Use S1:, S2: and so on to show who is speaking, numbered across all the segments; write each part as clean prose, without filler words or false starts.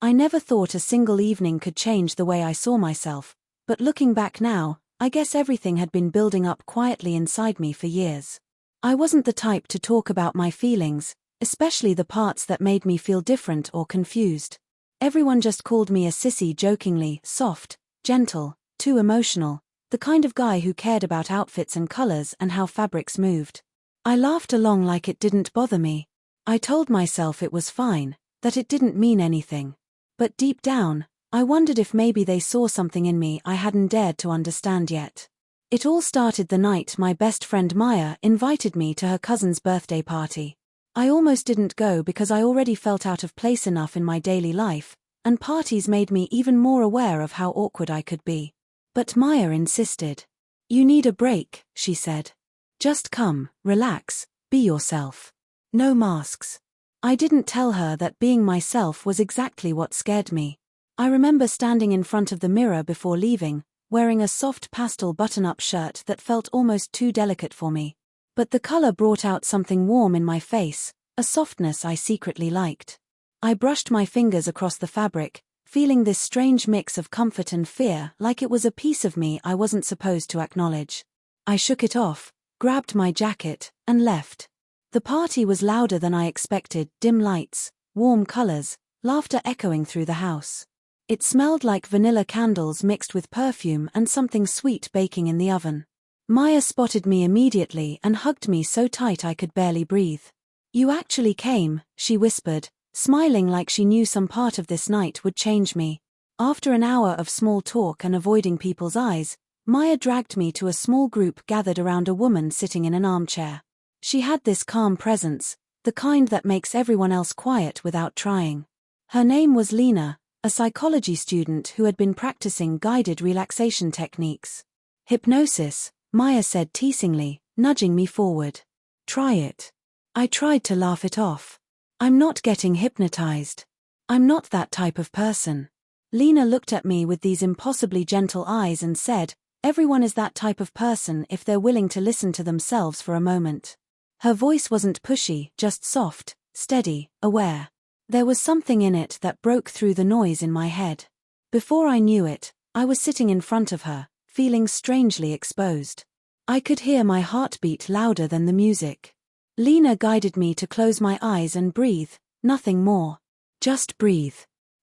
S1: I never thought a single evening could change the way I saw myself, but looking back now, I guess everything had been building up quietly inside me for years. I wasn't the type to talk about my feelings, especially the parts that made me feel different or confused. Everyone just called me a sissy jokingly, soft, gentle, too emotional, the kind of guy who cared about outfits and colors and how fabrics moved. I laughed along like it didn't bother me. I told myself it was fine, that it didn't mean anything. But deep down, I wondered if maybe they saw something in me I hadn't dared to understand yet. It all started the night my best friend Maya invited me to her cousin's birthday party. I almost didn't go because I already felt out of place enough in my daily life, and parties made me even more aware of how awkward I could be. But Maya insisted. "You need a break," she said. "Just come, relax, be yourself. No masks." I didn't tell her that being myself was exactly what scared me. I remember standing in front of the mirror before leaving, wearing a soft pastel button-up shirt that felt almost too delicate for me. But the color brought out something warm in my face, a softness I secretly liked. I brushed my fingers across the fabric, feeling this strange mix of comfort and fear, like it was a piece of me I wasn't supposed to acknowledge. I shook it off, grabbed my jacket, and left. The party was louder than I expected, dim lights, warm colors, laughter echoing through the house. It smelled like vanilla candles mixed with perfume and something sweet baking in the oven. Maya spotted me immediately and hugged me so tight I could barely breathe. "You actually came," she whispered, smiling like she knew some part of this night would change me. After an hour of small talk and avoiding people's eyes, Maya dragged me to a small group gathered around a woman sitting in an armchair. She had this calm presence, the kind that makes everyone else quiet without trying. Her name was Lena, a psychology student who had been practicing guided relaxation techniques. "Hypnosis," Maya said teasingly, nudging me forward. "Try it." I tried to laugh it off. "I'm not getting hypnotized. I'm not that type of person." Lena looked at me with these impossibly gentle eyes and said, "Everyone is that type of person if they're willing to listen to themselves for a moment." Her voice wasn't pushy, just soft, steady, aware. There was something in it that broke through the noise in my head. Before I knew it, I was sitting in front of her, feeling strangely exposed. I could hear my heartbeat louder than the music. Lena guided me to close my eyes and breathe, nothing more. Just breathe.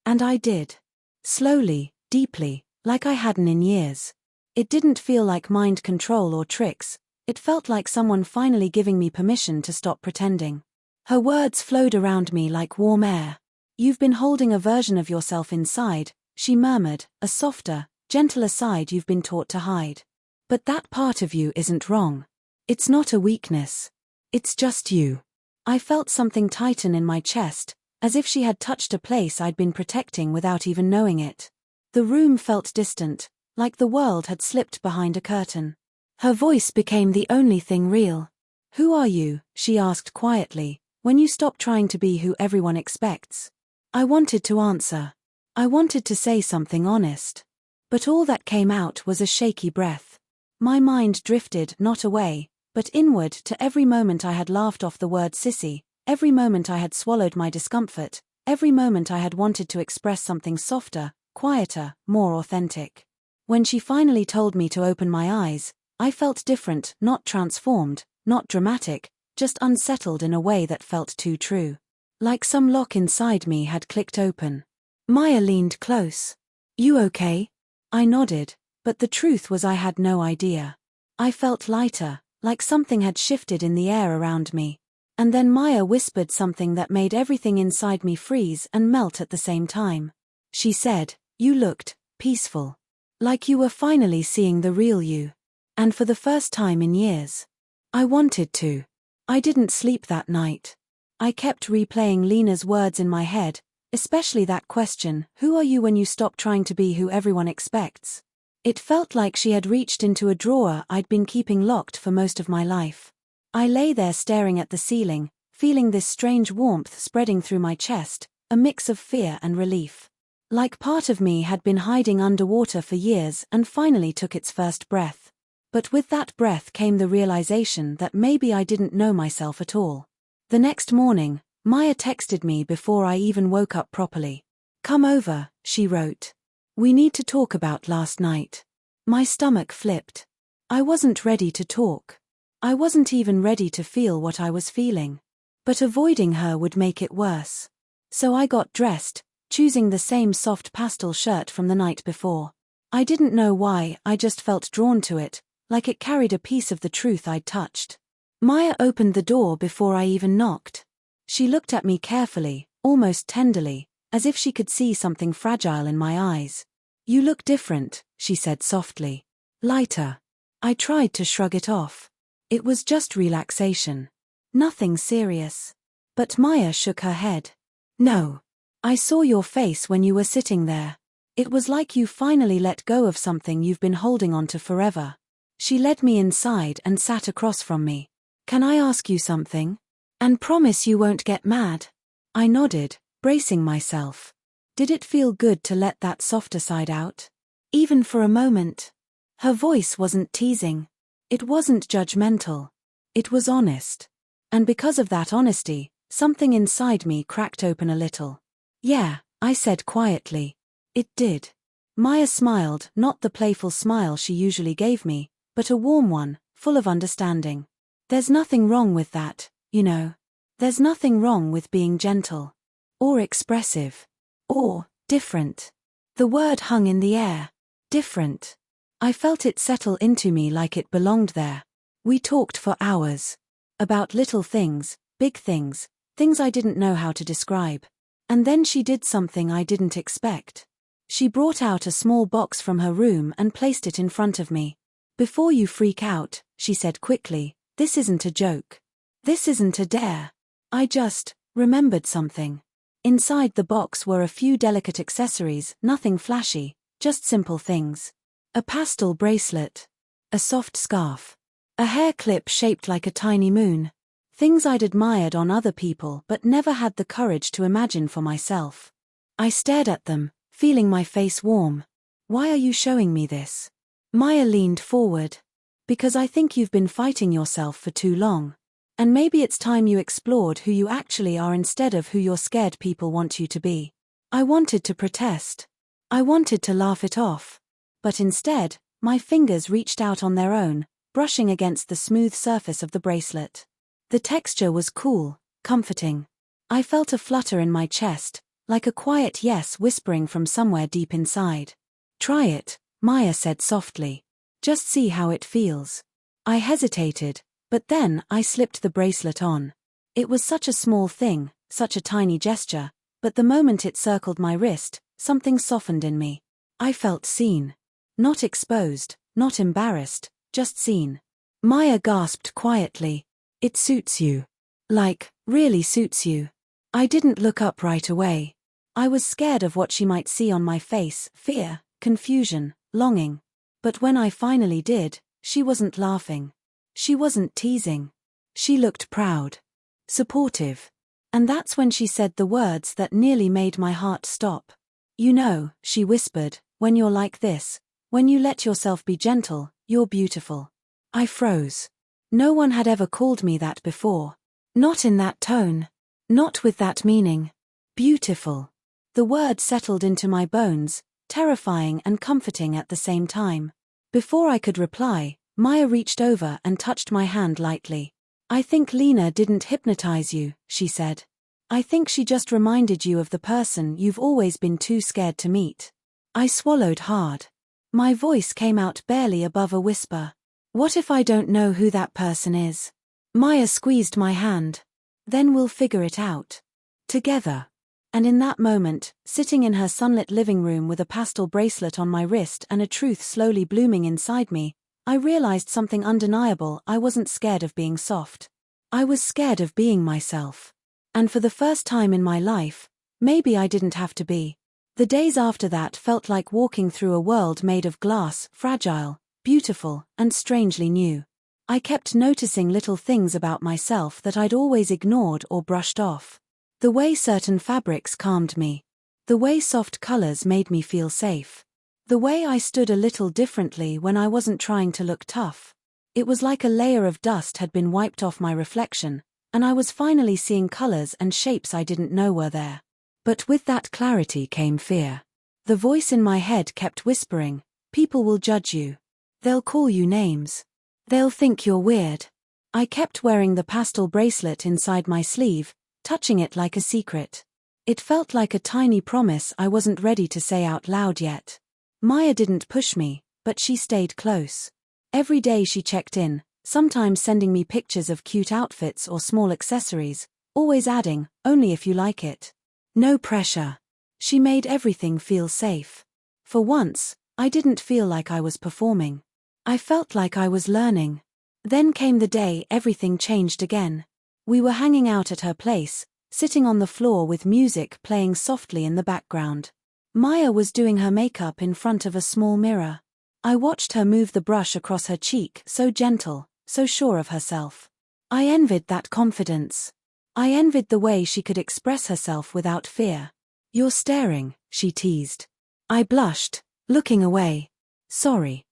S1: And I did. Slowly, deeply, like I hadn't in years. It didn't feel like mind control or tricks. It felt like someone finally giving me permission to stop pretending. Her words flowed around me like warm air. "You've been holding a version of yourself inside," she murmured, "a softer, gentler side you've been taught to hide. But that part of you isn't wrong. It's not a weakness. It's just you." I felt something tighten in my chest, as if she had touched a place I'd been protecting without even knowing it. The room felt distant, like the world had slipped behind a curtain. Her voice became the only thing real. "Who are you?" she asked quietly, "when you stop trying to be who everyone expects?" I wanted to answer. I wanted to say something honest. But all that came out was a shaky breath. My mind drifted not away, but inward to every moment I had laughed off the word sissy, every moment I had swallowed my discomfort, every moment I had wanted to express something softer, quieter, more authentic. When she finally told me to open my eyes, I felt different, not transformed, not dramatic, just unsettled in a way that felt too true. Like some lock inside me had clicked open. Maya leaned close. "You okay?" I nodded, but the truth was I had no idea. I felt lighter, like something had shifted in the air around me. And then Maya whispered something that made everything inside me freeze and melt at the same time. She said, "You looked peaceful. Like you were finally seeing the real you. And for the first time in years." I wanted to. I didn't sleep that night. I kept replaying Lena's words in my head, especially that question, "Who are you when you stop trying to be who everyone expects?" It felt like she had reached into a drawer I'd been keeping locked for most of my life. I lay there staring at the ceiling, feeling this strange warmth spreading through my chest, a mix of fear and relief. Like part of me had been hiding underwater for years and finally took its first breath. But with that breath came the realization that maybe I didn't know myself at all. The next morning, Maya texted me before I even woke up properly. "Come over," she wrote. "We need to talk about last night." My stomach flipped. I wasn't ready to talk. I wasn't even ready to feel what I was feeling. But avoiding her would make it worse. So I got dressed, choosing the same soft pastel shirt from the night before. I didn't know why, I just felt drawn to it, like it carried a piece of the truth I'd touched. Maya opened the door before I even knocked. She looked at me carefully, almost tenderly, as if she could see something fragile in my eyes. "You look different," she said softly. "Lighter." I tried to shrug it off. It was just relaxation. Nothing serious. But Maya shook her head. "No. I saw your face when you were sitting there. It was like you finally let go of something you've been holding on to forever." She led me inside and sat across from me. "Can I ask you something? And promise you won't get mad?" I nodded, bracing myself. Did it feel good to let that softer side out? Even for a moment. Her voice wasn't teasing. It wasn't judgmental. It was honest. And because of that honesty, something inside me cracked open a little. "Yeah," I said quietly. "It did." Maya smiled, not the playful smile she usually gave me, but a warm one, full of understanding. "There's nothing wrong with that, you know. There's nothing wrong with being gentle. Or expressive. Or different." The word hung in the air. Different. I felt it settle into me like it belonged there. We talked for hours. About little things, big things, things I didn't know how to describe. And then she did something I didn't expect. She brought out a small box from her room and placed it in front of me. "Before you freak out," she said quickly, "this isn't a joke. This isn't a dare. I just remembered something." Inside the box were a few delicate accessories, nothing flashy, just simple things. A pastel bracelet. A soft scarf. A hair clip shaped like a tiny moon. Things I'd admired on other people but never had the courage to imagine for myself. I stared at them, feeling my face warm. "Why are you showing me this?" Maya leaned forward. "Because I think you've been fighting yourself for too long. And maybe it's time you explored who you actually are instead of who you're scared people want you to be." I wanted to protest. I wanted to laugh it off. But instead, my fingers reached out on their own, brushing against the smooth surface of the bracelet. The texture was cool, comforting. I felt a flutter in my chest, like a quiet yes whispering from somewhere deep inside. "Try it," Maya said softly. "Just see how it feels." I hesitated, but then I slipped the bracelet on. It was such a small thing, such a tiny gesture, but the moment it circled my wrist, something softened in me. I felt seen. Not exposed, not embarrassed, just seen. Maya gasped quietly. "It suits you. Like, really suits you." I didn't look up right away. I was scared of what she might see on my face, fear, confusion, longing. But when I finally did, she wasn't laughing. She wasn't teasing. She looked proud. Supportive. And that's when she said the words that nearly made my heart stop. "You know," she whispered, "when you're like this, when you let yourself be gentle, you're beautiful." I froze. No one had ever called me that before. Not in that tone. Not with that meaning. Beautiful. The word settled into my bones, terrifying and comforting at the same time. Before I could reply, Maya reached over and touched my hand lightly. "I think Lena didn't hypnotize you," she said. "I think she just reminded you of the person you've always been too scared to meet." I swallowed hard. My voice came out barely above a whisper. "What if I don't know who that person is?" Maya squeezed my hand. "Then we'll figure it out. Together." And in that moment, sitting in her sunlit living room with a pastel bracelet on my wrist and a truth slowly blooming inside me, I realized something undeniable. I wasn't scared of being soft. I was scared of being myself. And for the first time in my life, maybe I didn't have to be. The days after that felt like walking through a world made of glass, fragile, beautiful, and strangely new. I kept noticing little things about myself that I'd always ignored or brushed off. The way certain fabrics calmed me. The way soft colors made me feel safe. The way I stood a little differently when I wasn't trying to look tough. It was like a layer of dust had been wiped off my reflection, and I was finally seeing colors and shapes I didn't know were there. But with that clarity came fear. The voice in my head kept whispering, "People will judge you. They'll call you names. They'll think you're weird." I kept wearing the pastel bracelet inside my sleeve, touching it like a secret. It felt like a tiny promise I wasn't ready to say out loud yet. Maya didn't push me, but she stayed close. Every day she checked in, sometimes sending me pictures of cute outfits or small accessories, always adding, "Only if you like it." No pressure. She made everything feel safe. For once, I didn't feel like I was performing. I felt like I was learning. Then came the day everything changed again. We were hanging out at her place, sitting on the floor with music playing softly in the background. Maya was doing her makeup in front of a small mirror. I watched her move the brush across her cheek, so gentle, so sure of herself. I envied that confidence. I envied the way she could express herself without fear. "You're staring," she teased. I blushed, looking away. "Sorry.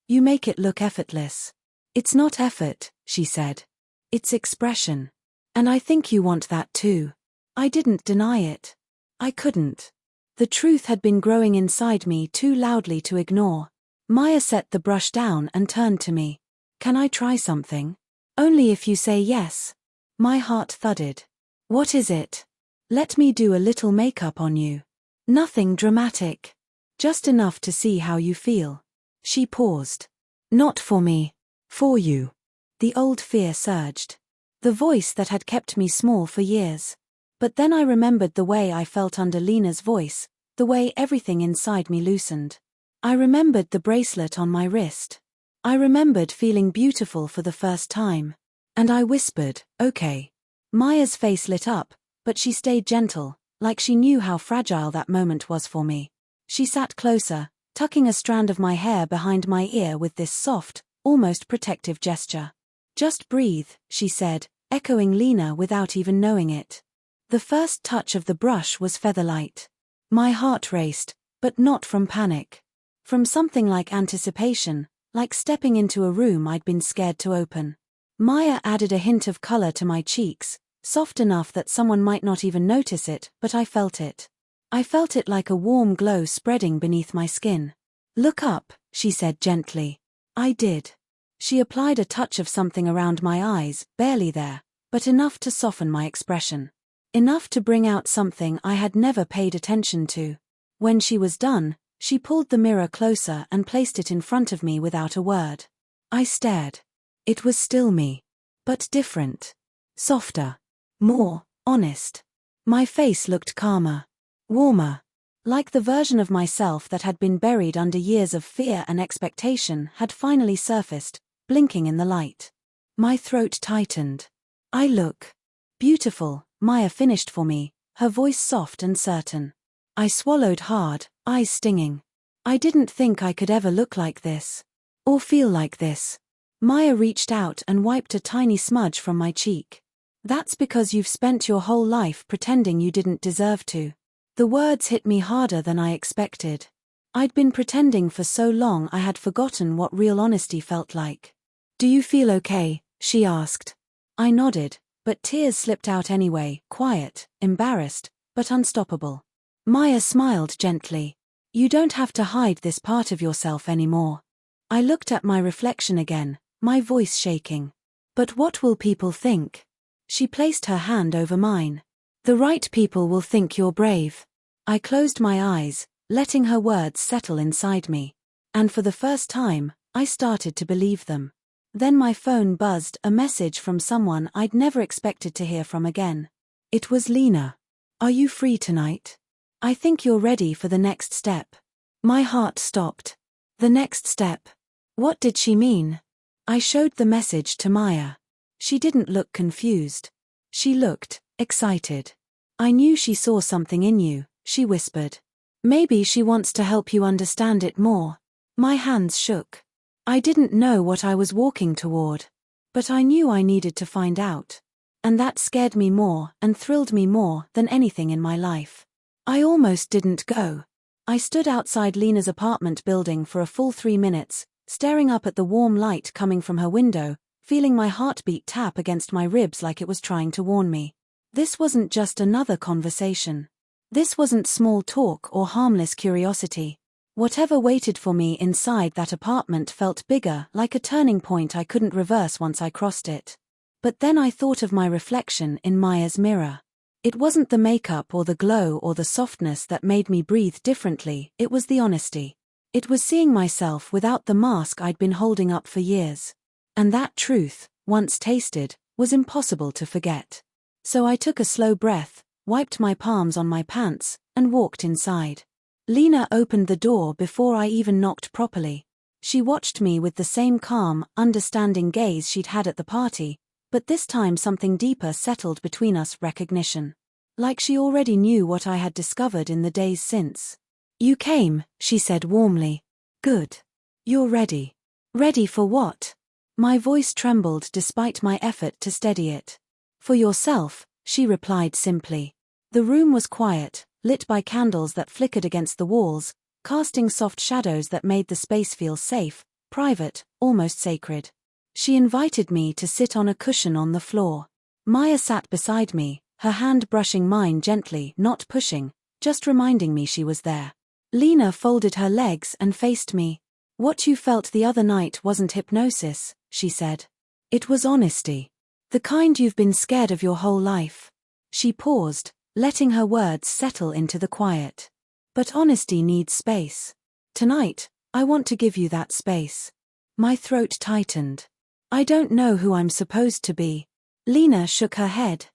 S1: You make it look effortless." "It's not effort," she said. "It's expression. And I think you want that too." I didn't deny it. I couldn't. The truth had been growing inside me too loudly to ignore. Maya set the brush down and turned to me. "Can I try something?" "Only if you say yes." My heart thudded. "What is it?" "Let me do a little makeup on you. Nothing dramatic. Just enough to see how you feel." She paused. "Not for me. For you." The old fear surged. The voice that had kept me small for years. But then I remembered the way I felt under Lena's voice, the way everything inside me loosened. I remembered the bracelet on my wrist. I remembered feeling beautiful for the first time. And I whispered, "Okay." Maya's face lit up, but she stayed gentle, like she knew how fragile that moment was for me. She sat closer, tucking a strand of my hair behind my ear with this soft, almost protective gesture. "Just breathe," she said, echoing Lena without even knowing it. The first touch of the brush was featherlight. My heart raced, but not from panic. From something like anticipation, like stepping into a room I'd been scared to open. Maya added a hint of color to my cheeks, soft enough that someone might not even notice it, but I felt it. I felt it like a warm glow spreading beneath my skin. "Look up," she said gently. I did. She applied a touch of something around my eyes, barely there, but enough to soften my expression. Enough to bring out something I had never paid attention to. When she was done, she pulled the mirror closer and placed it in front of me without a word. I stared. It was still me. But different. Softer. More honest. My face looked calmer. Warmer. Like the version of myself that had been buried under years of fear and expectation had finally surfaced, blinking in the light. My throat tightened. "I look beautiful," Maya finished for me, her voice soft and certain. I swallowed hard, eyes stinging. I didn't think I could ever look like this. Or feel like this. Maya reached out and wiped a tiny smudge from my cheek. "That's because you've spent your whole life pretending you didn't deserve to." The words hit me harder than I expected. I'd been pretending for so long I had forgotten what real honesty felt like. "Do you feel okay?" she asked. I nodded, but tears slipped out anyway, quiet, embarrassed, but unstoppable. Maya smiled gently. "You don't have to hide this part of yourself anymore." I looked at my reflection again, my voice shaking. "But what will people think?" She placed her hand over mine. "The right people will think you're brave." I closed my eyes, letting her words settle inside me. And for the first time, I started to believe them. Then my phone buzzed, a message from someone I'd never expected to hear from again. It was Lena. "Are you free tonight? I think you're ready for the next step." My heart stopped. The next step. What did she mean? I showed the message to Maya. She didn't look confused. She looked excited. "I knew she saw something in you," she whispered. "Maybe she wants to help you understand it more." My hands shook. I didn't know what I was walking toward. But I knew I needed to find out. And that scared me more and thrilled me more than anything in my life. I almost didn't go. I stood outside Lena's apartment building for a full 3 minutes, staring up at the warm light coming from her window, feeling my heartbeat tap against my ribs like it was trying to warn me. This wasn't just another conversation. This wasn't small talk or harmless curiosity. Whatever waited for me inside that apartment felt bigger, like a turning point I couldn't reverse once I crossed it. But then I thought of my reflection in Maya's mirror. It wasn't the makeup or the glow or the softness that made me breathe differently, it was the honesty. It was seeing myself without the mask I'd been holding up for years. And that truth, once tasted, was impossible to forget. So I took a slow breath, wiped my palms on my pants, and walked inside. Lena opened the door before I even knocked properly. She watched me with the same calm, understanding gaze she'd had at the party, but this time something deeper settled between us: recognition. Like she already knew what I had discovered in the days since. "You came," she said warmly. "Good. You're ready." "Ready for what?" My voice trembled despite my effort to steady it. "For yourself," she replied simply. The room was quiet, lit by candles that flickered against the walls, casting soft shadows that made the space feel safe, private, almost sacred. She invited me to sit on a cushion on the floor. Maya sat beside me, her hand brushing mine gently, not pushing, just reminding me she was there. Lena folded her legs and faced me. "What you felt the other night wasn't hypnosis," she said. "It was honesty. The kind you've been scared of your whole life." She paused, letting her words settle into the quiet. "But honesty needs space. Tonight, I want to give you that space." My throat tightened. "I don't know who I'm supposed to be." Lena shook her head.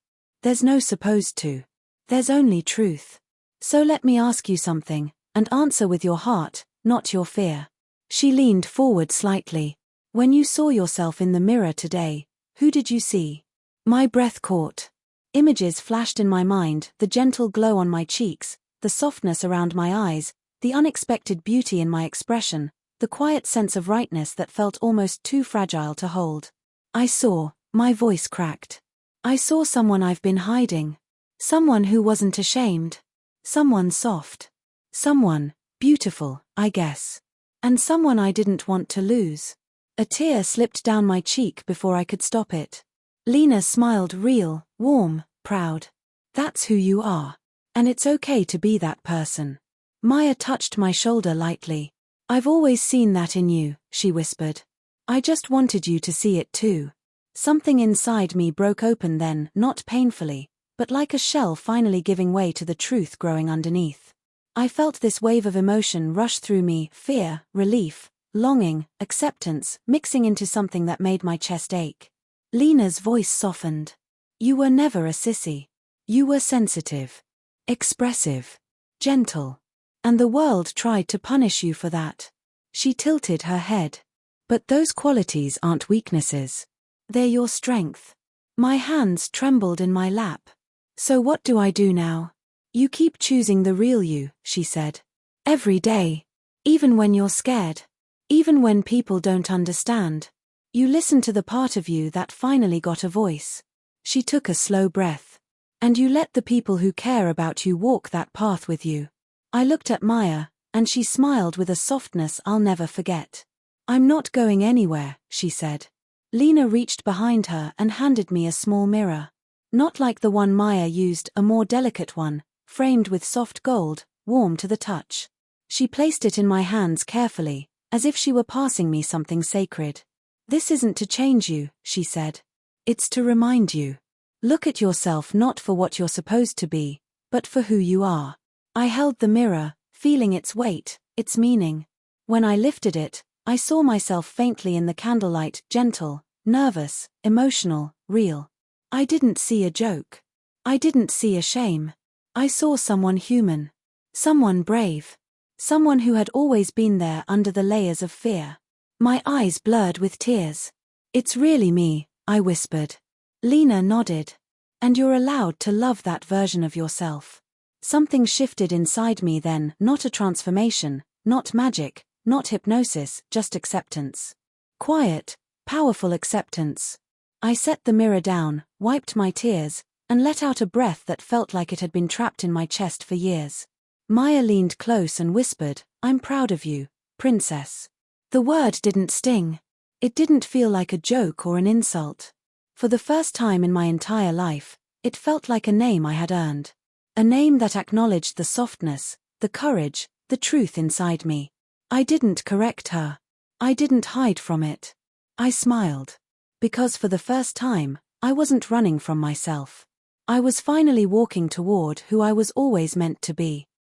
S1: "There's no supposed to. There's only truth. So let me ask you something, and answer with your heart, not your fear." She leaned forward slightly. "When you saw yourself in the mirror today, who did you see?" My breath caught. Images flashed in my mind: the gentle glow on my cheeks, the softness around my eyes, the unexpected beauty in my expression, the quiet sense of rightness that felt almost too fragile to hold. My voice cracked. I saw someone I've been hiding. Someone who wasn't ashamed. Someone soft. Someone beautiful, I guess. And someone I didn't want to lose. A tear slipped down my cheek before I could stop it. Lena smiled, real, warm, proud. "That's who you are. And it's okay to be that person." Maya touched my shoulder lightly. "I've always seen that in you," she whispered. "I just wanted you to see it too." Something inside me broke open then, not painfully, but like a shell finally giving way to the truth growing underneath. I felt this wave of emotion rush through me: fear, relief, longing, acceptance, mixing into something that made my chest ache. Lena's voice softened. "You were never a sissy. You were sensitive, expressive, gentle. And the world tried to punish you for that." She tilted her head. "But those qualities aren't weaknesses. They're your strength." My hands trembled in my lap. "So what do I do now?" "You keep choosing the real you," she said. "Every day. Even when you're scared. Even when people don't understand. You listen to the part of you that finally got a voice." She took a slow breath. "And you let the people who care about you walk that path with you." I looked at Maya, and she smiled with a softness I'll never forget. "I'm not going anywhere," she said. Lena reached behind her and handed me a small mirror. Not like the one Maya used, a more delicate one, framed with soft gold, warm to the touch. She placed it in my hands carefully, as if she were passing me something sacred. "This isn't to change you," she said. "It's to remind you. Look at yourself not for what you're supposed to be, but for who you are." I held the mirror, feeling its weight, its meaning. When I lifted it, I saw myself faintly in the candlelight, gentle, nervous, emotional, real. I didn't see a joke. I didn't see a shame. I saw someone human. Someone brave. Someone who had always been there under the layers of fear. My eyes blurred with tears. "It's really me," I whispered. Lena nodded. "And you're allowed to love that version of yourself." Something shifted inside me then, not a transformation, not magic, not hypnosis, just acceptance. Quiet, powerful acceptance. I set the mirror down, wiped my tears, and let out a breath that felt like it had been trapped in my chest for years. Maya leaned close and whispered, "I'm proud of you, princess." The word didn't sting. It didn't feel like a joke or an insult. For the first time in my entire life, It felt like a name I had earned. A name that acknowledged the softness, the courage, the truth inside me. I didn't correct her. I didn't hide from it. I smiled. Because for the first time, I wasn't running from myself. I was finally walking toward who I was always meant to be.